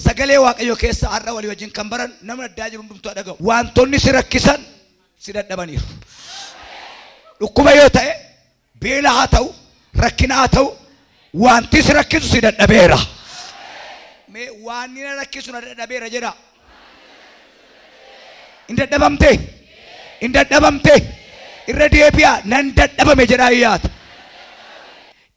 sagalee waaqayyo keessa har'a walii wajjin kan baran namni addaa jiru hundumtuu dhaga'u. Wantoonni si rakkisan si dadhabaniiru. Dhukkuba yoo ta'e beela haa ta'u rakkina haa ta'u wanti si rakkisu si dadhabeera. Mee waan ni rakkisu na dadhabeera jedha. In dadhabamte in dadhabamte irra deebi'aa nan dadhabame jedhaa yaata.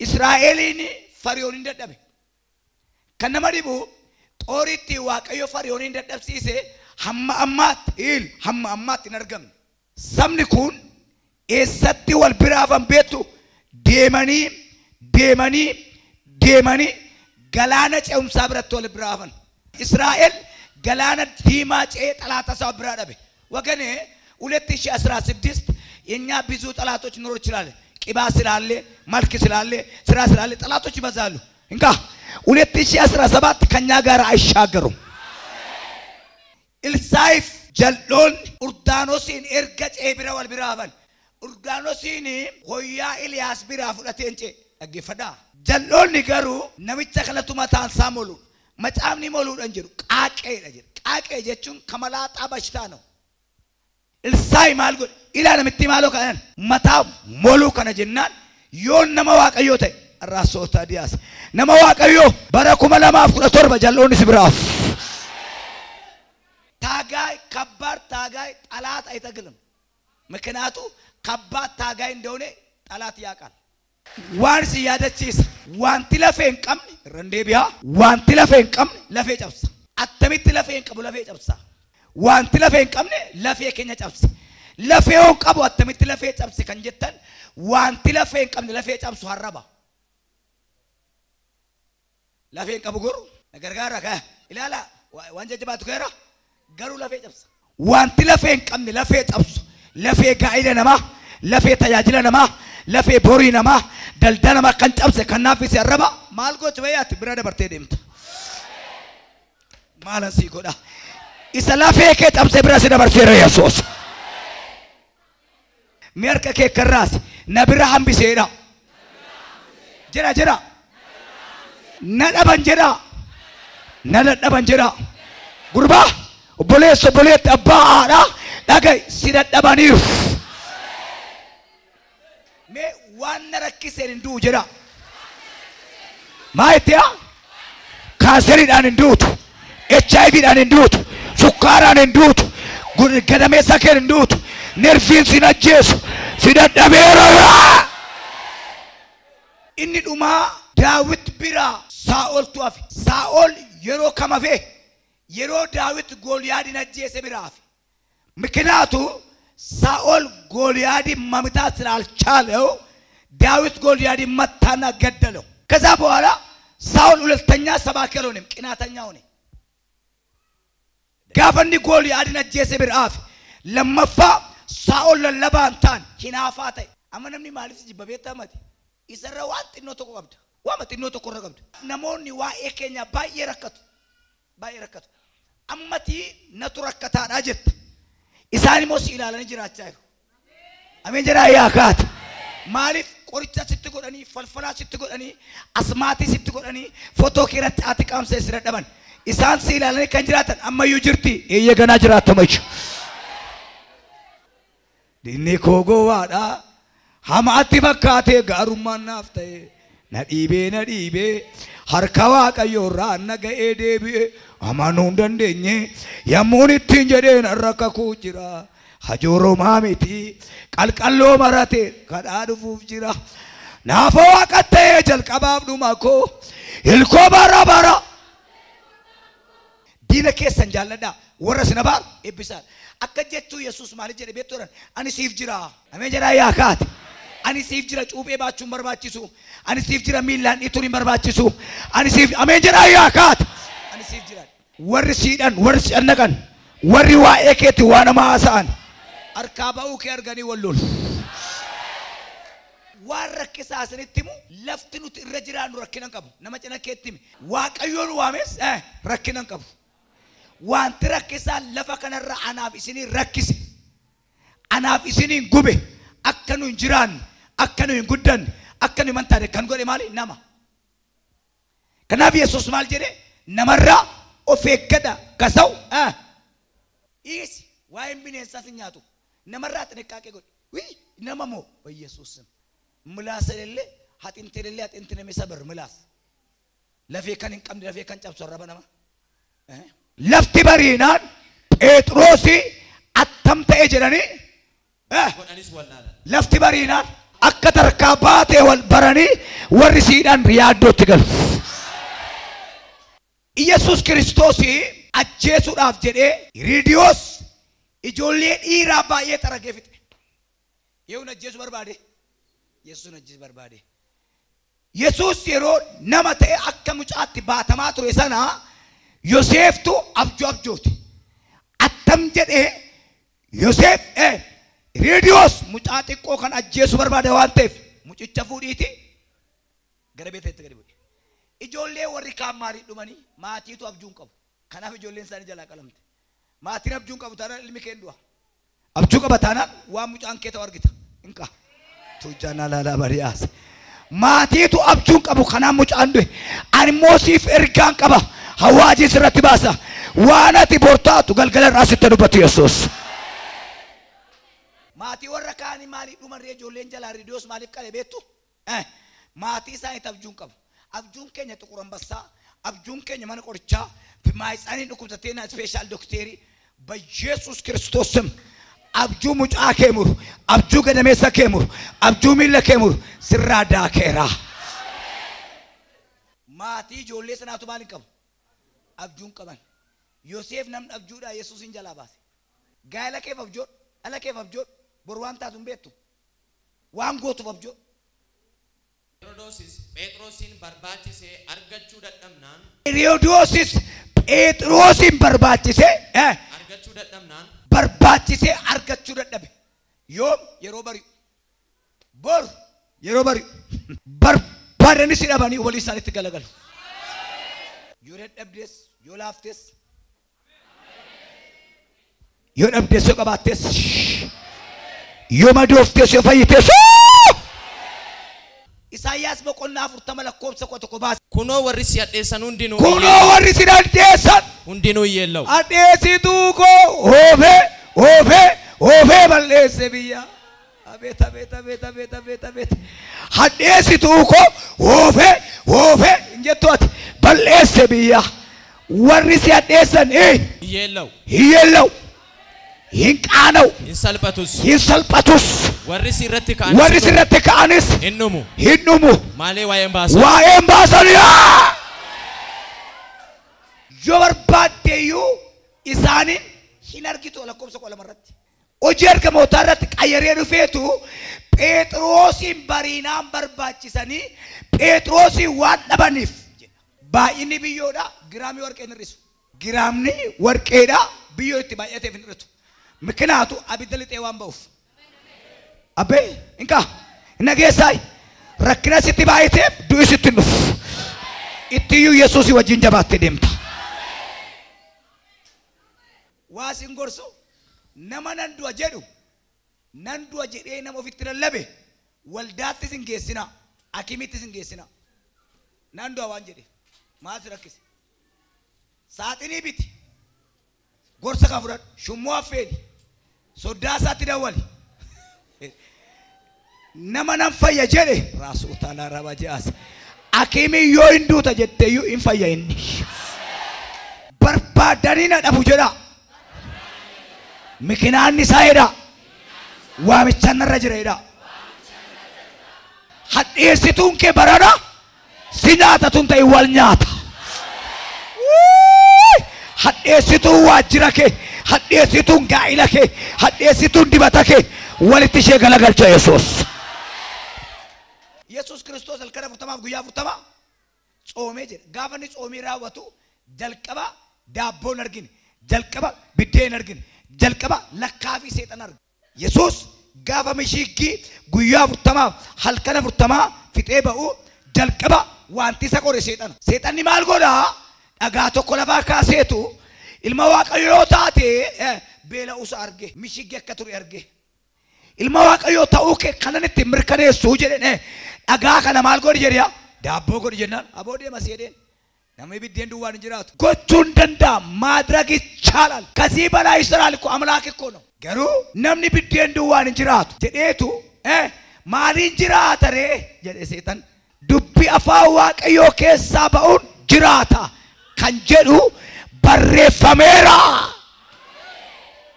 Israa'eliin Fariyoon hin dadhabe. Kan nama dhibu xooriitti waaqayyo Fariyoon hin dadhabsiise hamma ammaatti hin argamne. Sabni kun eessatti wal biraafan beektu deemanii galaana ce'umsaa biratti wal biraafan. Israa'el galaana diimaa ce'ee xalaata isaa biraa dhabe. ወገኔ 2016 የኛ ብዙ ጠላቶች ኖሮ ይችላል ቂባ ስላለ መልክ ስላለ ስራ ስላለ ጠላቶች ይበዛሉ እንካ 2017 ከኛ ጋር አይሻገሩም ኢልሳይፍ ጀሎን ኡርዳኖሲን ኤርገጨ ቢራዋል ቢራባል ኡርዳኖሲን ሆያ ኤልያስ ቢራ ፍለቴንጨ አገፈዳ ጀሎን ንገሩ ነብቻ ከለቱ ማታን ሳሞሉ መጫምኒ ሞሉ እንጀሩ ቃቄ ጀቹን ከመላጣ በሽታ ነው ኢልሳይ ማልጎ ኢላ ለምቲ ማሎ ካን መታ ሞሉ ከነ ጀናን ዮን ነማ ዋቀዮ ተ ራሶታ ዲያስ ነማ ዋቀዮ በረኩመ ለማፍቁረቶር በጀሎን ሲብራፍ ታጋይ ከባድ ታጋይ ጠላት አይተግልም ምክንያቱ ከባድ ታጋይ እንደሆነ ጠላት ያቃል ዋንስ ያደችስ ዋንቲ ለፈን ቀም ረንዴቢያ ዋንቲ ለፈን ቀም ለፈ ጨብሳ አተሚት ለፈን ቀም ለፈ ጨብሳ ዋንቲ ለፈን ቀም ለፈ ከኛ ጨብሳ ለፈው ቀም አተሚት ለፈ ጨብሳ ከንጀተን ዋንቲ ለፈን ቀም ለፈ ጨብሳ አረባ ለፈን ቀም ጉሩ ነገር ጋራ ከ ኢላላ ዋንጀጅባቱ ከራ ገሩ ለፈ ጨብሳ ዋንቲ ለፈን ቀም ለፈ ጨብሳ ለፈ ጋይለ ነማ ለፈ ተያጅለ ነማ ለፈ ቦሪ ነማ ደልደለማ ከን ጨብሳ ከናፊስ ያረባ ማልጎት በያት ብራደ በርቴ ደምት ማለሲ ጎዳ ኢሰላፈ ከጨብሳ ብራስ ደበርሴ ኢየሱስ ሚርከ ከከራስ ነብራም ቢሴራ ጀራ ነደበን ጀራ ጉርባ ቦሌት አባራ ዳገይ ሲደደባኒፍ ሜ ዋና ረክሰን እንዱ ጀራ ማይቲያ ካንሰሪዳን እንዱት ኤችአይቪ ዳን እንዱት ሱካራን እንዱት ገደሜ ሰከን እንዱት ነርፊን ሲነጀስ ሲደደበራ ኢኒ ዱማ ዳዊት ቢራ ሳኦል ቱአፍ ሳኦል የሮ ከመፌ የሮ ዳዊት ጎልያድ ነጀሰ ቢራፍ ምክንያቱ ሳኦል ጎልያድ መምታት ስላልቻለው ዳዊት ጎልያድ መታና ገደለው ከዛ በኋላ ሳኦል ሁለተኛ ሰባከለ ሆነ ቅናተኛ ሆነ ጋፈኒ ጎልያድ ነጀሰ ቢራፍ ለመፋ ሳኦል ለለባንታን ሂናፋተ አመነምኒ ማለት ጂ በቤተመት ይሰራው አጥኖ ተቆብደ ወመጥኖ ተቆረቀብደ ነሞኒ ዋኤ ኬኛ ባየረከቱ አመቲ ነቱረከታ ዳጀት ኢሳኒ ሞስ ኢላለን ጅራቻዩ አሜን ጀራ ያካት ማሊፍ ቆርጫ ስትጎደኒ ፈልፈላ ስትጎደኒ አስማቲ ስትጎደኒ ፎቶ ኪረት አትቃምሰ ስረደበን ኢሳን ሲላለን ከንጅራተን አማዩ ጅርቲ እየገና ጅራተመች ዲኒ ኮጎዋዳ ሐማቲ ፈካቴ ጋሩማናፍተ ነዲቤ harka waaqayyoorraa naga'ee deebi'e amanuu dandeenye yammuun ittiin jedheen rakkaku jira hajooromaa miti qalqalloo marate kadhaa dhufuuf jira naafoo waaqattee jalqabaaf dhuma koo ilkoo bara diina keessan jaalladhaa warra sinabaar eebbisaan akka jettuu yesuus maaliif jedhe beektoran ani siif jira ameen jedhaa yaakaati ani siif jira cuuphee baachuun barbaachisu ani siif jira miilaan ituun barbaachisu ani siif ameen jedhaa yaakaat ani siif jira warri siidhan warri annaqan warri waa'ee keetti waan nama haasa'an harkaa ba'uu kee arganii wallool waan rakkisaa isinitti himu lafti nuti irra jiraannu rakkinan qabu nama cina keetti himi waaqayyoon waames rakkinan qabu wanti rakkisaa lafa kanarra anaaf isinii rakkise anaaf isinii gube akka nu hin jiraanne akka nu hin guddanne akka nu mantaane kan godhe maali nama kanaaf yesuus maal jedhe namarraa ofeeggada kasaw is waa'een bineensaa si nyaatu namarraa xixiqqaaqee godhe wii nama moo biyyeessuusin ምላስ የሌለ ሀጢንት የሌለ ሀጢንትን የሚሰብር ምላስ ለፌ ከን እንቀም ለፌ ከን ጨብሶ ረበነማ ለፍቲ በሪናን ጴጥሮስ አተምተ እጀረኒ ለፍቲ በሪናን አከተርካባቴ ወልበረኒ ወርሲዳን ያዶት ገል ኢየሱስ ክርስቶስ አጀሱዳፍ ጀዴ ሪዲዮስ ኢጆሌ ዲራ ባዬ ተረገፊት ይሁን አጀሱ በርባዴ Yesus najis barbade. Yesus yero nama ta'e akka mucaatti baatamaa ture sana Yoseeftu abjooti. Attam jedhee Yoseef Reediyoos mucaa xiqqoo kan ajjeesu barbaade waan ta'eef mucicha fuudhiiti gara beeteetti gadi bu'e. Ijoollee warri kaan maatii dhumanii maatiitu abjuun qabu. Kanaaf ijoolleen isaanii jalaa qalamte. Maatiin abjuun qabu taanaan ilmi kee du'a. Abjuu qaba taanaan waan mucaan kee ta'u argita. Inqa. Tujana lala barias maatiitu abjuun qabu kanaan mucaan du'e ani moosiif ergaan qaba hawaajii sirratti baasa waan ati bortaatu galgala irraa sitti dubbatu Yesuus maatii warra kaanii maaliif dhumarree ijoolleen jalaa riidiyoos maaliif qalee beektu maatii isaaniitu abjuun qabu abjuun keenya Xuqur Ambassaa abjuun keenya mana qorichaa maayisaanii dhukkubsateen ispeeshaal dokteerii በኢየሱስ ክርስቶስ ስም abjuu mucaa keemuru abjuu gadameessa keemuru abjuu miila keemuru sirraa daakeera maatii ijoollee sanaatu maaliin qabu abjuun qaban Yoseef namni abjuudha Yesuusin jalaa baase gaala keef abjoon ala keef abjoon bor waan taatu hin beektu waan gootuuf abjoon Herodosis Phexrosin barbaachise argachuu dadhabnaan Herodosis Phexrosin barbaachise argachuu dadhabnaan barbaachise argachuu dadhabe yoom yeroo bari bor yeroo bari barbaadanii si dhabanii walii isaaniitti galagalu yoo dadhabdes yoo laaftes yoo dhabdes yoo qabaattes yoo madooftes yoo fayyitees Isaayyaas boqonnaa 40 lakkoofsa tokko baase kunoo warri si addeessan hundinuu kunoo warri si addeessan hundinuu yeellaw addeesituu koo oofee balleesse biyya abet addeesituu koo oofee injettu ati balleesse biyya warri si addeessan yeellaw hin qaanaw hin salphatus warri sirratti ka'anis hinnumu maalee waa'een baasan yoo barbaaddeeyyuu isaanin hin argitu lakkoofsa 12 irratti hojii ergamootaa irratti qayyaree dhufeetu Phexrosin bariinaan barbaachisanii Phexrosin waan dhabaniif baay'inni biyyoodha giraamii warqee hir'isu giraamni warqeedha biyyoo itti baay'ateef hin hir'itu ምክንያቱ አብይ ልጤ ዋን በውፍ አቤ እንካ ነገሳይ ረክነ ሲትባይቴ ዱይ ሲትኑፍ ኢትዩ ኢየሱስ ወጂን ጀባት ደምታ ዋሲን ጎርሶ ነመነንዱ አጀዱ ነንዱ አጀዴ ነሞ ፊትለለበ ወልዳት ሲንጌስና አኪሚት ሲንጌስና ነንዱ አዋን ጀዴ ማስረክስ ሳጥኒ ቢት ጎርሰ ካፍራድ ሹሙ አፌዲ ሶዳሳት ደወል ነመነን ፈየ ጀዴ ራሱ ታላ ረባጃስ አኪሚ ዮ እንዱታ ጀቴዩ ኢንፈየኒ በርባዳኒና ደቡ ጀዳ ምክናኒ ሳይዳ ዋምቻን ረጅሬዳ ሐዲስቱን ከበረዳ ሲናተቱን ተይዋልኛታ ሐዲስቱ ዋጅራከ ሐዲስቱን ጋኢላከ ሐዲስቱን ዲባታከ ወልትሸ ገለገልቻ ኢየሱስ ክርስቶስ አልከረ ፍተማ ጉያ ፍተማ ጾሜ ጀ ጋፈኒ ጾሚ ራወቱ ጀልቀባ ዳቦ ነርግን ጀልቀባ ብዴ ነርግን ጀልቀባ ለካፊ ሰይጣን አርግ ኢየሱስ ጋፈ ምሽጊ ጉያ ፍተማ ሐልከነ ፍተማ ፍጤ በኡ ጀልቀባ ዋንቲ ሰቆረ ሰይጣን ማል ጎዳ ዳጋቶ ኮለፋ ካሴቱ ilma waaqayyo taate beela usa arge mishige katuri arge ilma waaqayyo ta'u ke kananitti mirkaneessu jedhene dhagaa kana maal godhi jedhiya daabbo godhi jennan aboodee masiyeden namni biddeen duwwaan hin jiraatu gochuun danda'a maadrag ይቻላል ከዚህ በላይ ይሰራል እኮ አምላክ እኮ ነው garuu namni biddeen duwwaan hin jiraatu jedheetu maaliin jiraata ree jedhe seetan dubbi afaan waaqayyoo keessaa ba'uun jiraata kan jedhu barreeffameera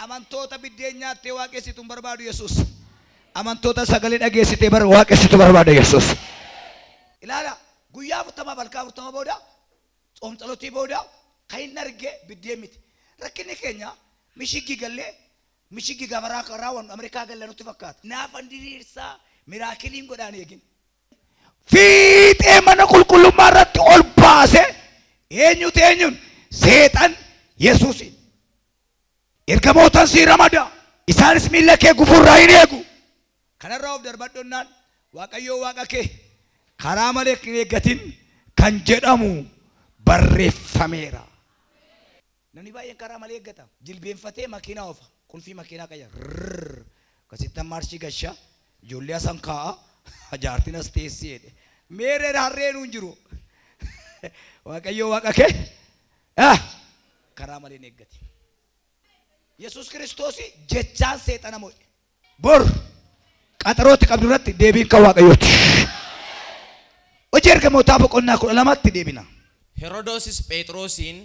amantoota biddeen nyaattee waaqessitu hin barbaadu Yesuus amantoota sagalee dhageessitee waaqessitu barbaada Yesuus ilaala guyyaa 40 balkaa 40 booda xoom xalotii booda kan arge biddeen miti rakkinni keenya mishigi galee mishigi gabaraa raawwan Ameerikaa galee nutti fakkaata naafan diriirsaa miraakiliin godhaan eegin fiixee mana qulqullummaa irratti ol baase eenyuun seexan Yesuusin ergamootan si ramada isaanis miilla kee gufurraa hin eegu kanarraa of darbadhonnaan waaqayyoo waaqa kee karaa malee hin eeggatin kan jedhamu barreeffameera namni baay'een karaa malee eeggata jilbeenfatee makiinaa oofa qulfii makiinaa qayya kasittan maarshii gashaa ijoollee asan kaa'a ajaartiin as teessee jedhe meeree harreen hin jiru waaqayyoo waaqa kee karaa malee hin eeggati Yesuus Kiristoos jechaan seexana mo'e bor qaxarootti qabdu irratti deebiin kan waaqayyooti hojii ergamootaa boqonnaa 12tti deebina Herodoosis Phexrosiin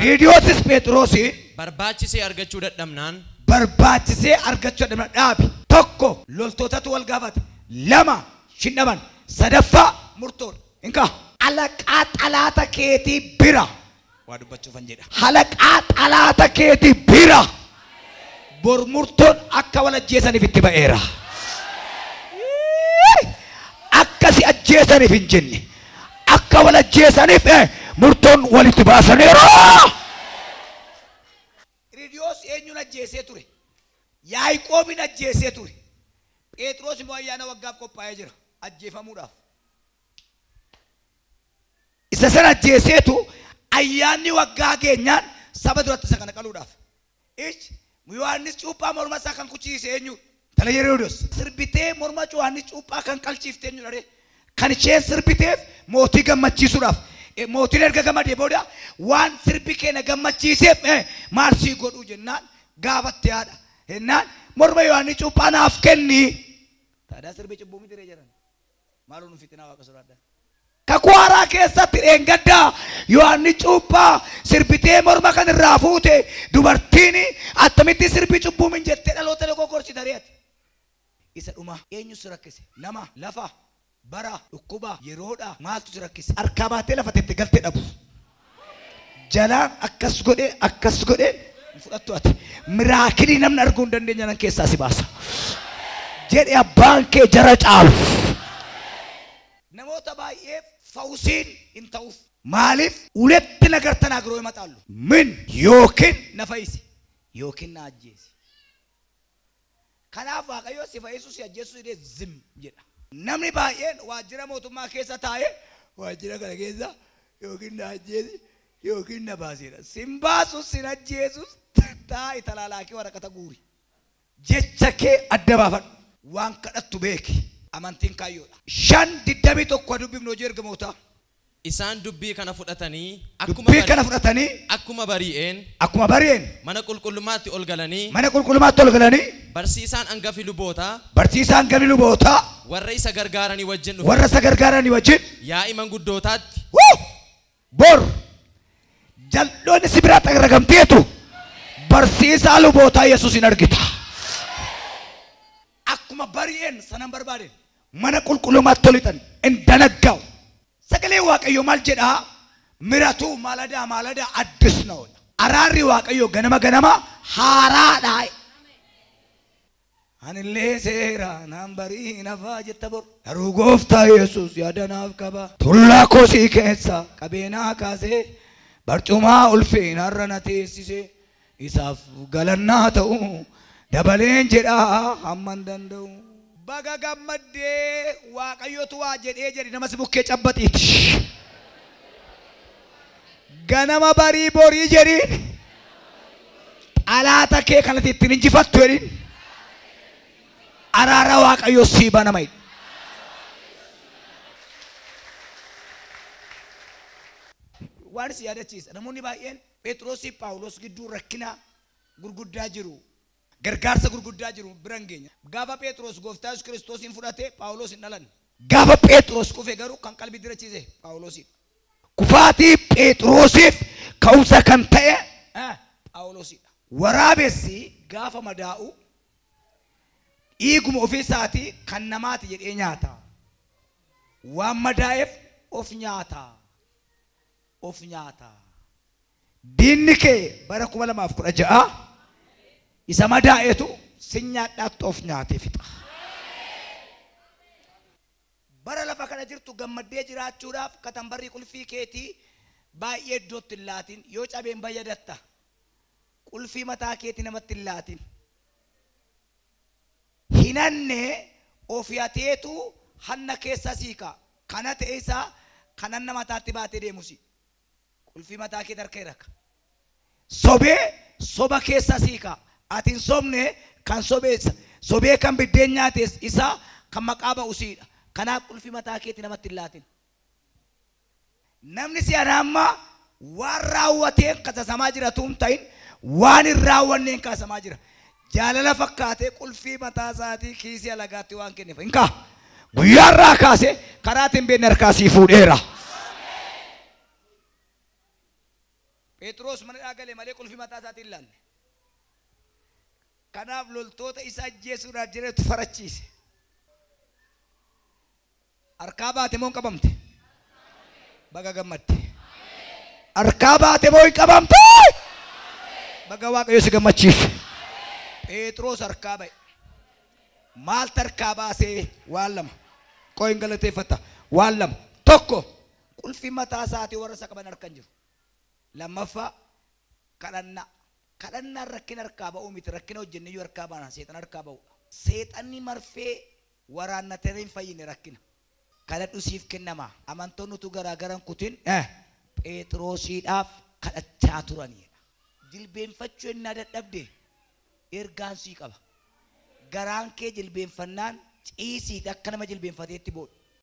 Herodoosis Phexrosiin barbaachisee argachuu dadhabnaan dhaabi tokko loltootatu wal gaafate lama shinnaban sadaffaa murtoon inka alaqaa xalaata keetii bira waa dubbachuufan jedha alaqaa xalaata keetii bira bor murtoon akka wal ajjeesaniif itti ba'eera akkasi ajjeesaniif hin jenne akka wal ajjeesaniif murtoon walitti baasaniiru Herodoos eenyuun ajjeesee ture Yaaqoobin ajjeesee ture Phexros immoo ayyaana waggaaf qophaa'ee jira ajjeefamuudhaaf isa sana ajjeeseetu ayyaanni waggaa keenyaan saba duratti isa kana qaluudhaaf Yohaannis cuuphaa morma isaa kan kuchiise eenyu tala Herodoos sirbitee morma Yohaannis cuuphaa kan qalchiifte eenyu dhare kan isheen sirbiteef mootii gammachiisuudhaaf mootiin erga gammadee booda waan sirbi keenya gammachiiseef maarsii godhuu jennaan gaafatte haadha jennaan morma Yohaannis cuuphaa naaf kenni tadaa sirbi cubbuu miti ree jedhan maaluun fitinaa waaqa sodaadha kakwaaraa keessatti dheengaddaa Yohaannis cuuphaa sirbitee morma kan irraa fuute dubartiin attamitti sirbi cubbuu min jettee dhaloota tokko gorsi dareeti isa dhuma eenyu si rakkise nama lafa bara dhukkuba yeroodha maaltu si rakkise harkaa baatee lafa tetti galtee dhabu jalaan akkas godhe fudhattu ati miraakilii namni arguu hin dandeenye nan keessaa si baasa jedhe abbaan kee jara caalu namoota baay'ee fawusiin hin ta'uuf maaliif uletti ነገር ተናግረው ይመጣሉ ምን ዮኪን ነፈይሲ ዮኪን ናጄሲ ከናፍ ዋቀዮ ሲፈይሱ ሲያጀሱ ይደ ዝም ጀዳ namni baay'een waajjira mootummaa keessa taa'ee waajjira kana keessa ዮኪን ናጄሲ ዮኪን ነባሲራ ሲምባሱ ሲናጄሱስ ታኢ ተላላኪ ወረቀተ ጉሪ ጀቸኬ አደባፈን waan kadhattu beeki amantiin kaayyoodha shan diddabii tokko dubbifnu hojii ergamoota isaan dubbii kana fudhatanii akkuma bari'een mana qulqullummaatti ol galanii barsiisaan hangafi luboota warra isa gargaaranii wajjin yaa'ii manguddootaatti bor jal'oonni si biraa ragamteetu barsiisaa lubootaa Yesuusin argita akkuma bari'een sanan barbaade mana qulqullummaatti tolitan indanaggaw sagalee waaqayyo maal jedha miratu maalada addis ነው araarri waaqayyo ganama haaraadha anillee seera nambarii nafa jettabor haruu gooftaa Yesuus yaadanaaf qaba tullaa koosii keessa qabeenaa kaasee barcumaa ulfiina irra na teessise isaaf galannaa ta'u dabaleen jedha hamman danda'u baga gammadee waaqayyotu waa jedhee namas bukkee cabbaxiiti ganama barii borii jedhiin xalaata kee kanatti ittiin injifattu jedhiin araara waaqayyo sii banama waan si yaadachiisa namoonni baay'een Phexrosi Phaawulos gidduu rakkina gurguddaa jiru gargaarsa gurguddaa jiru biran geenya gaafa Phexros gooftaa Yesuus Kiristoosin fudhate Phaawulos hin dhalan gaafa Phexros kufe garuu kan qalbii dirachiise Phaawulosi kufaatii Phexrosiif ka'umsa kan ta'e Phaawulosi waraabessi gaafa madaa'u dhiiguma ofii isaatii kan namaati jedhee nyaata waan madaa'eef of nyaata diinni kee bara 2016 isa madaa'etu sinyaadhaatti of nyaatee fixa bara lafa kana jirtu gammaddee jiraachuudhaaf katambarrii qulfii keetii baay'ee iddootti hin laatin yoo cabeen bayyadatta qulfii mataa keetii namatti hin laatin hinanne of yateetu hanna keessa siika kana ta'e isaa kanan namataatti baatee deemusi qulfii mataa kee darkee rakka sobee soba keessa siika atin sobne kan sobeessa sobee kan biddeen nyaates isaa kan maqaa ba'usiidha kanaaf qulfii mataa keetii namatti hin laatin namni si anaamma waan raawwateen kasasamaa jira tuun ta'in waan hin raawwanneen kaasamaa jira jaalala fakkaatee qulfii mataa isaatii kiisii alagaatti waan kenneef hinkaa guyyaarraa kaase karaatiin beekne harkaa sii fuudheera Phexros mana dhaagalee malee qulfii mataa isaatiin laanne kanaaf loltoota isaa ajjeesuudhaaf jireetu farachiise harkaa baate moo hin qabamte baga gammadde harkaa baate moo hin qabamte baga Waaqayyo si gammachiise Phexros harkaa ba'e maaltu harkaa baasee waan lama qoyin galateeffata waan lama tokko qulfii mataa isaatii warra isa qaban harkan jiru lammaffaa kadhannaan rakkina harkaa ba'uu miti rakkina hojjenneyyuu harkaa baana seexan harkaa ba'uudha seexanni marfee waraannatee hin fayyine rakkina kadhadhu siif kennama amantoonni utuu garaagaran kutin Phexrosiidhaaf kadhachaa turaniidha jilbeenfachuu ennaa dadhabde ergaan sii qaba garaan kee jilbeenfannaan ciisiidha akka nama jilbeenfateetti booda